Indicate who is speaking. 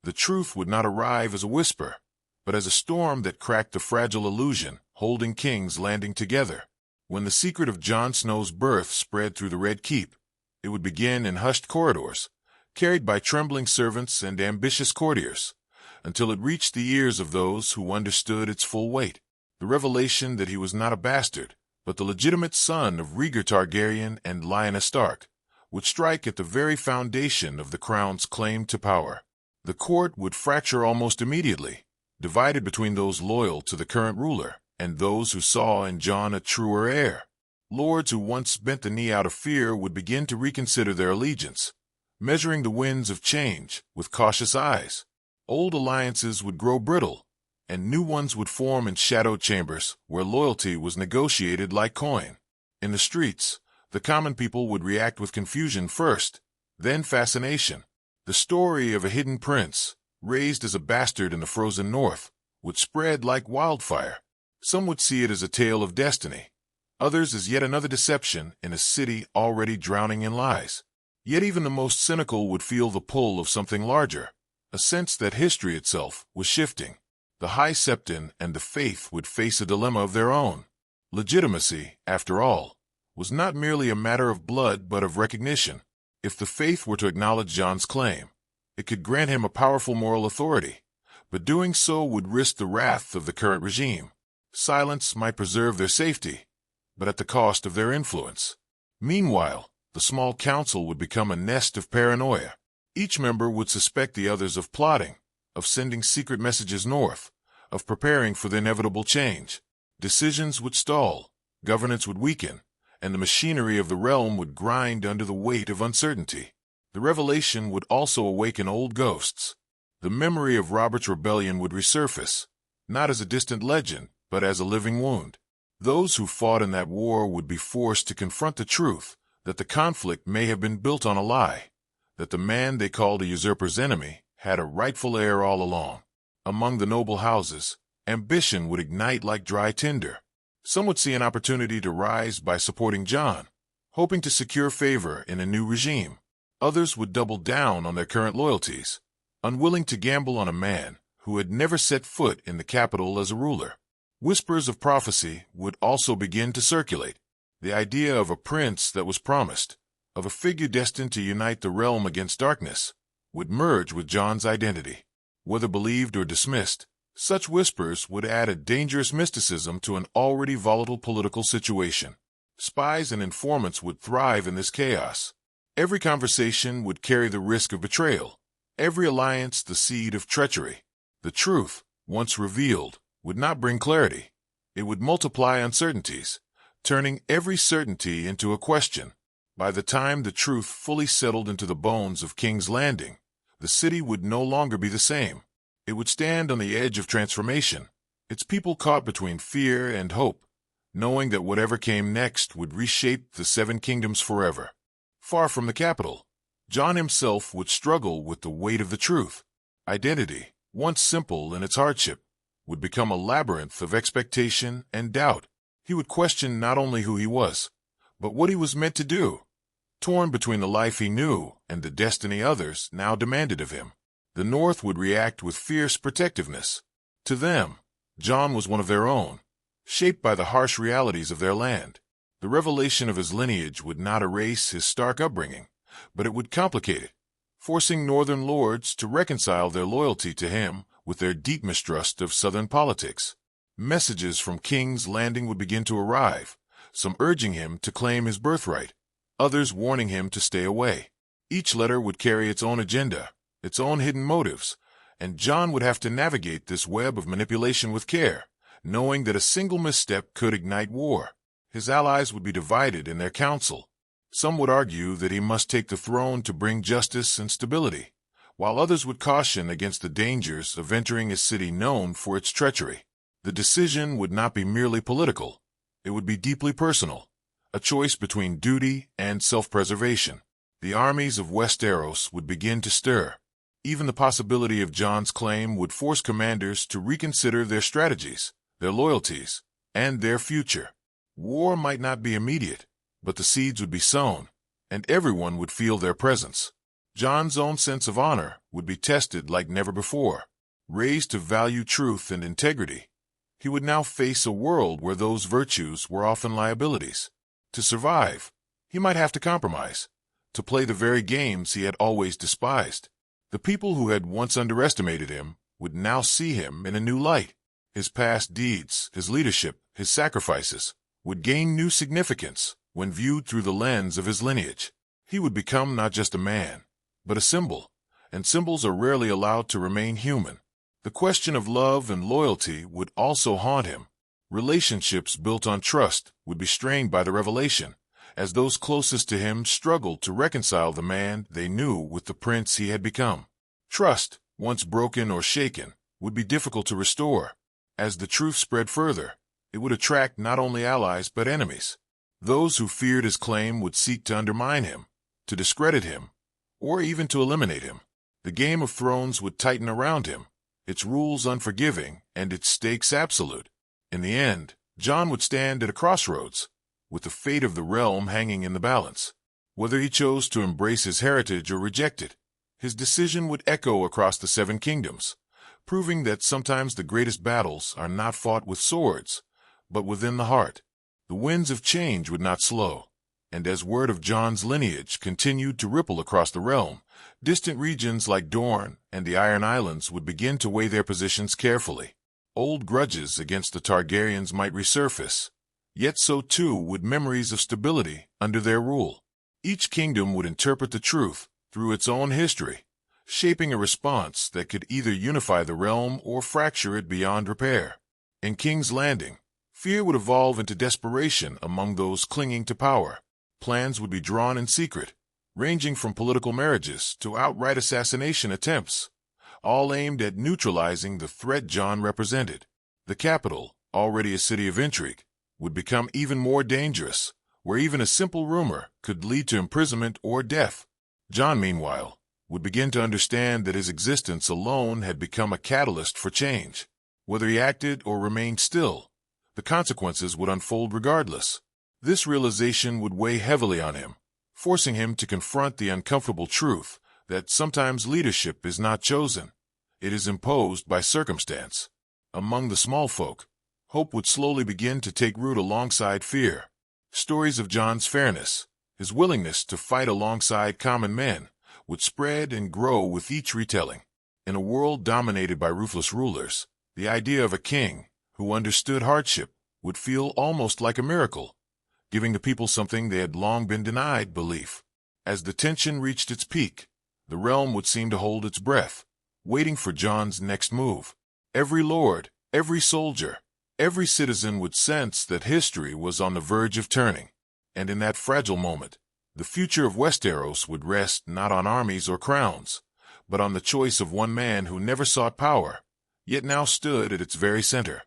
Speaker 1: The truth would not arrive as a whisper, but as a storm that cracked the fragile illusion, holding kings landing together. When the secret of Jon Snow's birth spread through the Red Keep, it would begin in hushed corridors, carried by trembling servants and ambitious courtiers, until it reached the ears of those who understood its full weight. The revelation that he was not a bastard, but the legitimate son of Rhaegar Targaryen and Lyanna Stark, would strike at the very foundation of the crown's claim to power. The court would fracture almost immediately, divided between those loyal to the current ruler and those who saw in Jon a truer heir. Lords who once bent the knee out of fear would begin to reconsider their allegiance, measuring the winds of change with cautious eyes. Old alliances would grow brittle, and new ones would form in shadowed chambers where loyalty was negotiated like coin. In the streets, the common people would react with confusion first, then fascination. The story of a hidden prince, raised as a bastard in the frozen north, would spread like wildfire. Some would see it as a tale of destiny, others as yet another deception in a city already drowning in lies. Yet even the most cynical would feel the pull of something larger, a sense that history itself was shifting. The High Septon and the Faith would face a dilemma of their own. Legitimacy, after all, was not merely a matter of blood but of recognition. If the Faith were to acknowledge Jon's claim, it could grant him a powerful moral authority, but doing so would risk the wrath of the current regime. Silence might preserve their safety, but at the cost of their influence. Meanwhile, the small council would become a nest of paranoia. Each member would suspect the others of plotting, of sending secret messages north, of preparing for the inevitable change. Decisions would stall, governance would weaken, and the machinery of the realm would grind under the weight of uncertainty. The revelation would also awaken old ghosts. The memory of Robert's rebellion would resurface, not as a distant legend, but as a living wound. Those who fought in that war would be forced to confront the truth that the conflict may have been built on a lie, that the man they called a usurper's enemy had a rightful heir all along. Among the noble houses, ambition would ignite like dry tinder. Some would see an opportunity to rise by supporting Jon, hoping to secure favor in a new regime. Others would double down on their current loyalties, unwilling to gamble on a man who had never set foot in the capital as a ruler. Whispers of prophecy would also begin to circulate. The idea of a prince that was promised, of a figure destined to unite the realm against darkness, would merge with Jon's identity. Whether believed or dismissed, such whispers would add a dangerous mysticism to an already volatile political situation. Spies and informants would thrive in this chaos. Every conversation would carry the risk of betrayal, every alliance the seed of treachery. The truth, once revealed, would not bring clarity. It would multiply uncertainties, turning every certainty into a question. By the time the truth fully settled into the bones of King's Landing, the city would no longer be the same. It would stand on the edge of transformation, its people caught between fear and hope, knowing that whatever came next would reshape the Seven Kingdoms forever. Far from the capital, Jon himself would struggle with the weight of the truth. Identity, once simple in its hardship, would become a labyrinth of expectation and doubt. He would question not only who he was, but what he was meant to do. Torn between the life he knew and the destiny others now demanded of him, the North would react with fierce protectiveness. To them, Jon was one of their own, shaped by the harsh realities of their land. The revelation of his lineage would not erase his Stark upbringing, but it would complicate it, forcing northern lords to reconcile their loyalty to him with their deep mistrust of southern politics. Messages from King's Landing would begin to arrive, some urging him to claim his birthright, others warning him to stay away. Each letter would carry its own agenda, its own hidden motives, and Jon would have to navigate this web of manipulation with care, knowing that a single misstep could ignite war. His allies would be divided in their council. Some would argue that he must take the throne to bring justice and stability, while others would caution against the dangers of entering a city known for its treachery. The decision would not be merely political. It would be deeply personal, a choice between duty and self-preservation. The armies of Westeros would begin to stir. Even the possibility of Jon's claim would force commanders to reconsider their strategies, their loyalties, and their future. War might not be immediate, but the seeds would be sown, and everyone would feel their presence. John's own sense of honor would be tested like never before. Raised to value truth and integrity, he would now face a world where those virtues were often liabilities. To survive, he might have to compromise, to play the very games he had always despised. The people who had once underestimated him would now see him in a new light. His past deeds, his leadership, his sacrifices would gain new significance when viewed through the lens of his lineage. He would become not just a man, but a symbol, and symbols are rarely allowed to remain human. The question of love and loyalty would also haunt him. Relationships built on trust would be strained by the revelation, as those closest to him struggled to reconcile the man they knew with the prince he had become. Trust, once broken or shaken, would be difficult to restore. As the truth spread further, it would attract not only allies but enemies. Those who feared his claim would seek to undermine him, to discredit him, or even to eliminate him. The Game of Thrones would tighten around him, its rules unforgiving and its stakes absolute. In the end, Jon would stand at a crossroads, with the fate of the realm hanging in the balance. Whether he chose to embrace his heritage or reject it, his decision would echo across the Seven Kingdoms, proving that sometimes the greatest battles are not fought with swords, but within the heart. The winds of change would not slow, and as word of Jon's lineage continued to ripple across the realm, distant regions like Dorne and the Iron Islands would begin to weigh their positions carefully. Old grudges against the Targaryens might resurface, yet so too would memories of stability under their rule. Each kingdom would interpret the truth through its own history, shaping a response that could either unify the realm or fracture it beyond repair. In King's Landing, fear would evolve into desperation among those clinging to power. Plans would be drawn in secret, ranging from political marriages to outright assassination attempts, all aimed at neutralizing the threat Jon represented. The capital, already a city of intrigue, would become even more dangerous, where even a simple rumor could lead to imprisonment or death. Jon, meanwhile, would begin to understand that his existence alone had become a catalyst for change. Whether he acted or remained still, the consequences would unfold regardless. This realization would weigh heavily on him, forcing him to confront the uncomfortable truth that sometimes leadership is not chosen. It is imposed by circumstance. Among the small folk, hope would slowly begin to take root alongside fear. Stories of Jon's fairness, his willingness to fight alongside common men, would spread and grow with each retelling. In a world dominated by ruthless rulers, the idea of a king who understood hardship would feel almost like a miracle, giving the people something they had long been denied: belief. As the tension reached its peak, the realm would seem to hold its breath, waiting for Jon's next move. Every lord, every soldier, every citizen would sense that history was on the verge of turning, and in that fragile moment, the future of Westeros would rest not on armies or crowns, but on the choice of one man who never sought power, yet now stood at its very center.